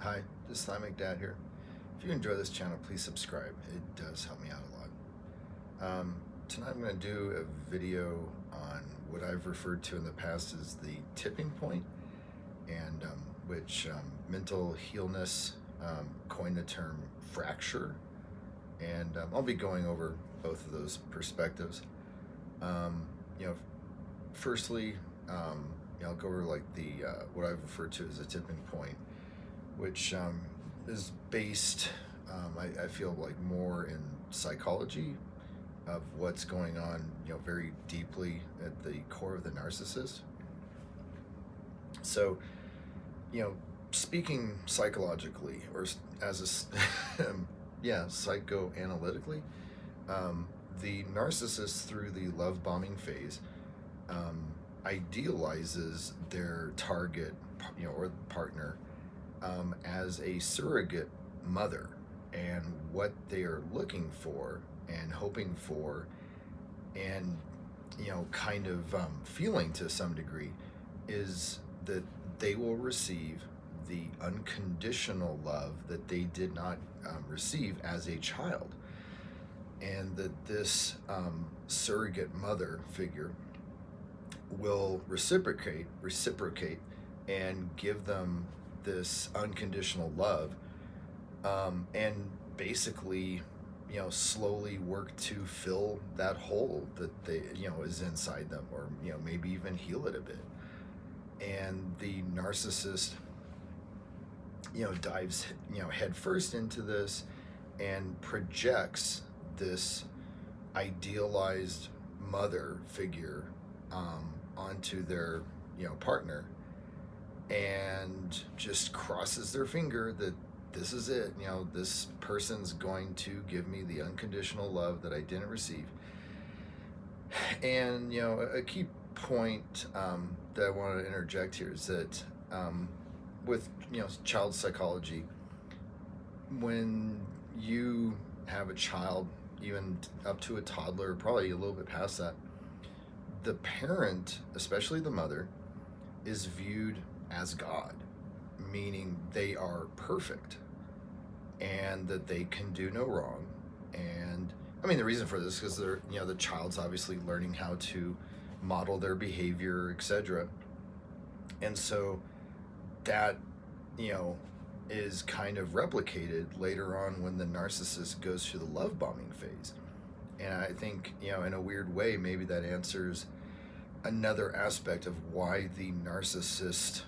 Hi, this is Thymic Dad here. If you enjoy this channel, please subscribe. It does help me out a lot. Tonight I'm going to do a video on what I've referred to in the past as the tipping point, and which mental healness coined the term fracture. And I'll be going over both of those perspectives. Um, you know, firstly, I'll go over like the what I've referred to as a tipping point, which is based, I feel like, more in psychology of what's going on, very deeply at the core of the narcissist. So, speaking psychologically, or as a, yeah, psychoanalytically, the narcissist through the love bombing phase idealizes their target, or partner, as a surrogate mother, and what they are looking for and hoping for, and kind of feeling to some degree, is that they will receive the unconditional love that they did not receive as a child, and that this surrogate mother figure will reciprocate and give them this unconditional love, and basically slowly work to fill that hole that they is inside them, or maybe even heal it a bit. And the narcissist dives head first into this and projects this idealized mother figure onto their partner, and just crosses their finger that this is it, this person's going to give me the unconditional love that I didn't receive. And a key point that I want to interject here is that with child psychology, when you have a child, even up to a toddler, probably a little bit past that, the parent, especially the mother, is viewed as God, meaning they are perfect and that they can do no wrong. And I mean, the reason for this is because they're, the child's obviously learning how to model their behavior, etc. And so that, is kind of replicated later on when the narcissist goes through the love bombing phase. And I think, in a weird way, maybe that answers another aspect of why the narcissist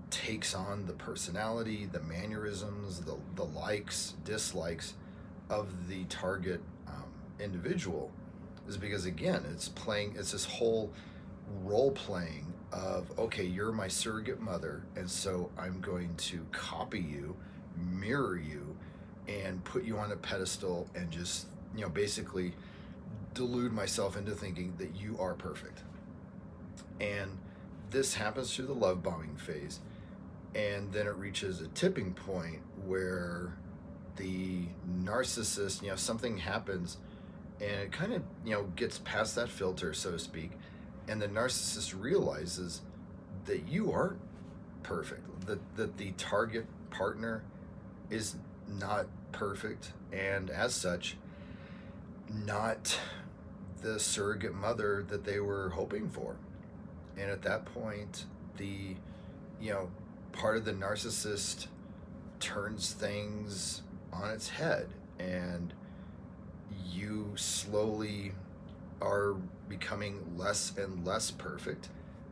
takes on the personality, the mannerisms, the likes, dislikes of the target individual, is because, again, it's this whole role playing of, okay, you're my surrogate mother, and so I'm going to copy you, mirror you, and put you on a pedestal, and just basically delude myself into thinking that you are perfect. And this happens through the love bombing phase, and then it reaches a tipping point where the narcissist, something happens, and it kind of gets past that filter, so to speak, and the narcissist realizes that you aren't perfect, that the target partner is not perfect, and as such, not the surrogate mother that they were hoping for. And at that point, the part of the narcissist turns things on its head, and you slowly are becoming less and less perfect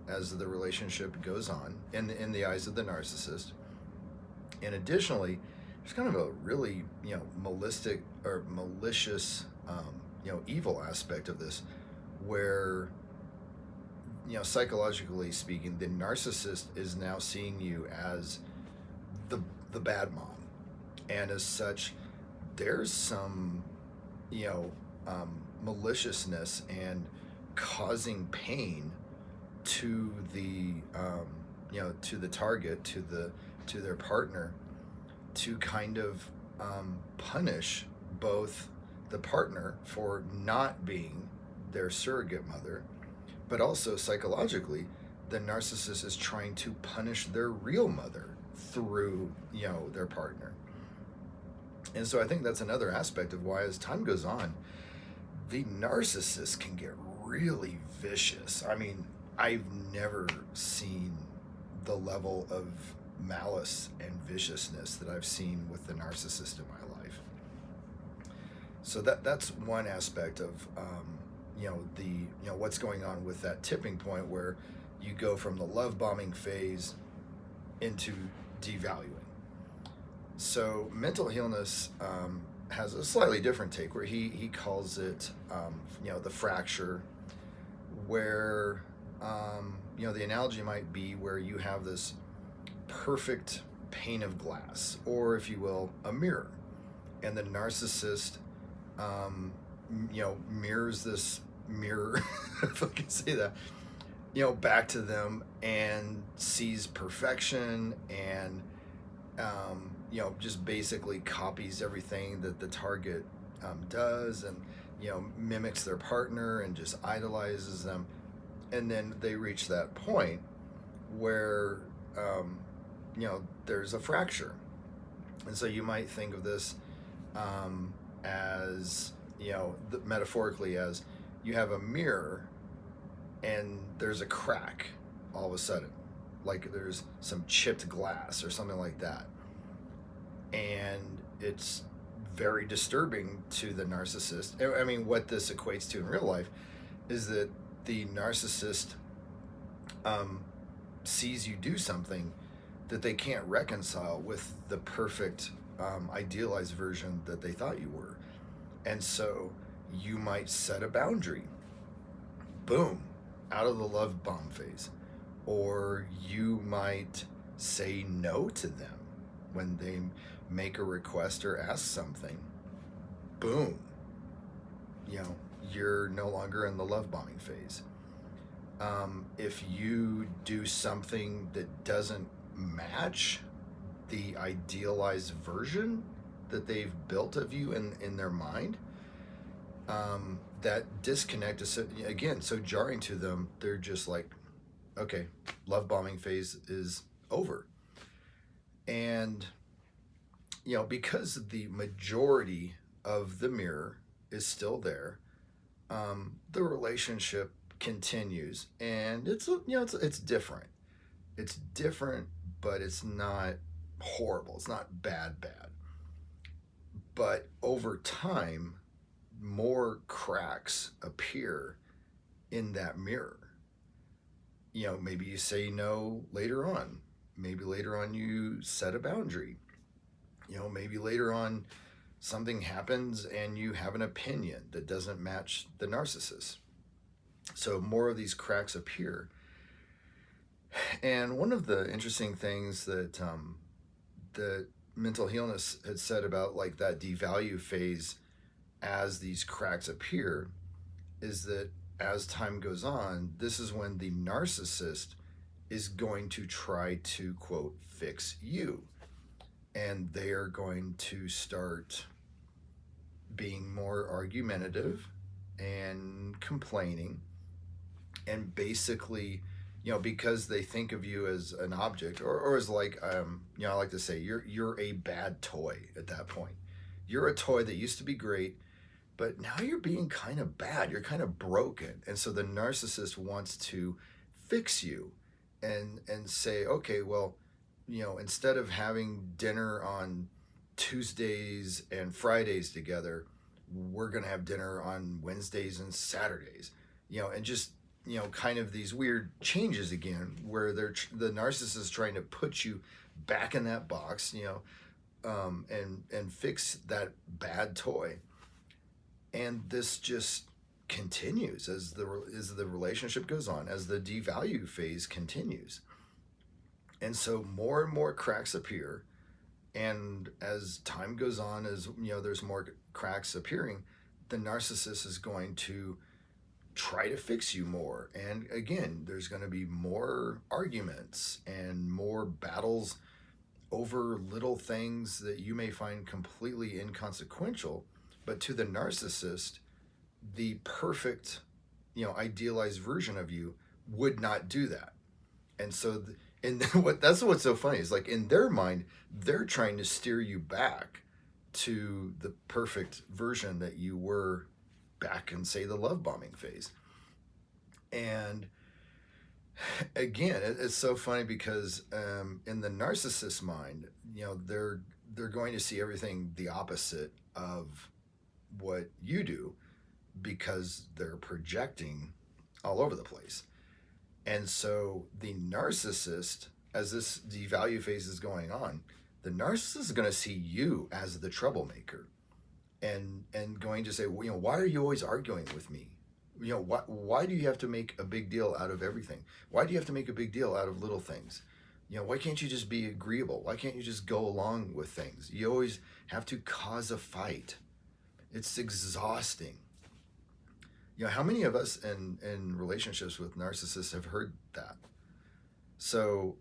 as the relationship goes on in the eyes of the narcissist. And additionally, there's kind of a really malicious evil aspect of this, where psychologically speaking, the narcissist is now seeing you as the bad mom, and as such, there's some maliciousness and causing pain to the to the target, to their partner, to kind of punish both the partner for not being their surrogate mother, but also psychologically, the narcissist is trying to punish their real mother through, their partner. And so I think that's another aspect of why, as time goes on, the narcissist can get really vicious. I mean, I've never seen the level of malice and viciousness that I've seen with the narcissist in my life. So that's one aspect of what's going on with that tipping point where you go from the love bombing phase into devaluing. So mental illness has a slightly different take, where he calls it the fracture, where the analogy might be where you have this perfect pane of glass, or if you will, a mirror, and the narcissist mirrors this mirror, if I can say that, back to them, and sees perfection, and just basically copies everything that the target does, and mimics their partner and just idolizes them. And then they reach that point where there's a fracture. And so you might think of this as metaphorically, as you have a mirror and there's a crack all of a sudden, like there's some chipped glass or something like that, and it's very disturbing to the narcissist. I mean, what this equates to in real life is that the narcissist sees you do something that they can't reconcile with the perfect idealized version that they thought you were. And so you might set a boundary, boom, out of the love bomb phase. Or you might say no to them when they make a request or ask something, boom, you're no longer in the love bombing phase. If you do something that doesn't match the idealized version that they've built of you in their mind, that disconnect is, again, so jarring to them. They're just like, okay, love bombing phase is over. And because the majority of the mirror is still there, the relationship continues, and it's different. It's different, but it's not horrible. It's not bad. But over time, more cracks appear in that mirror. Maybe you say no later on. Maybe later on you set a boundary. Maybe later on something happens and you have an opinion that doesn't match the narcissist. So more of these cracks appear. And one of the interesting things that the mental illness had said about like that devalue phase as these cracks appear is that as time goes on, this is when the narcissist is going to try to, quote, fix you. And they are going to start being more argumentative and complaining, and basically, because they think of you as an object, or as like, I like to say, you're a bad toy at that point. You're a toy that used to be great, but now you're being kind of bad. You're kind of broken. And so the narcissist wants to fix you and say, okay, well, instead of having dinner on Tuesdays and Fridays together, we're going to have dinner on Wednesdays and Saturdays, and just, kind of these weird changes again, where the narcissist is trying to put you back in that box, and fix that bad toy. And this just continues as the relationship goes on, as the devalue phase continues. And so more and more cracks appear. And as time goes on, as there's more cracks appearing, the narcissist is going to try to fix you more. And again, there's going to be more arguments and more battles over little things that you may find completely inconsequential. But to the narcissist, the perfect, idealized version of you would not do that. And so And that's what's so funny is like in their mind, they're trying to steer you back to the perfect version that you were back in, say, the love bombing phase. And again, it's so funny because in the narcissist mind, they're going to see everything the opposite of what you do because they're projecting all over the place. And so the narcissist, as this devalue phase is going on, the narcissist is going to see you as the troublemaker, and going to say, well, why are you always arguing with me? Why do you have to make a big deal out of everything? Why do you have to make a big deal out of little things? Why can't you just be agreeable? Why can't you just go along with things? You always have to cause a fight. It's exhausting. How many of us in relationships with narcissists have heard that? So,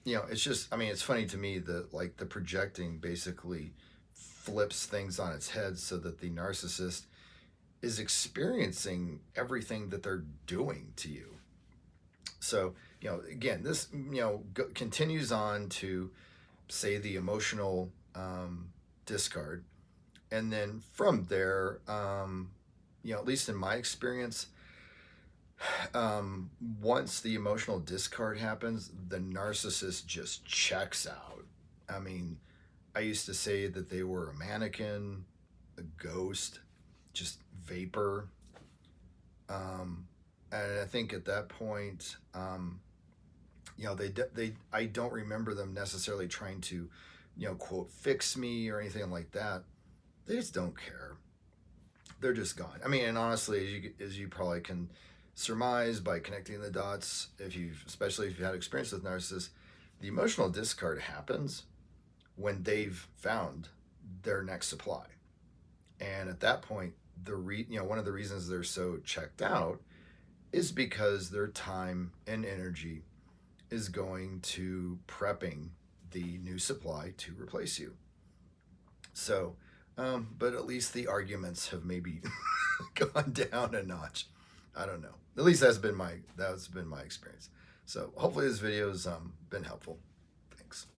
it's just, I mean, it's funny to me that like the projecting basically flips things on its head so that the narcissist is experiencing everything that they're doing to you. So, again, this, continues on to say the emotional discard. And then from there, at least in my experience, once the emotional discard happens, the narcissist just checks out. I mean, I used to say that they were a mannequin, a ghost, just vapor. And I think at that point, I don't remember them necessarily trying to, quote, fix me or anything like that. They just don't care. They're just gone. I mean, and honestly, as you probably can surmise by connecting the dots, especially if you've had experience with narcissists, the emotional discard happens when they've found their next supply. And at that point, one of the reasons they're so checked out is because their time and energy is going to prepping the new supply to replace you. So, but at least the arguments have maybe gone down a notch. I don't know. At least that's been my experience. So hopefully this video has been helpful. Thanks.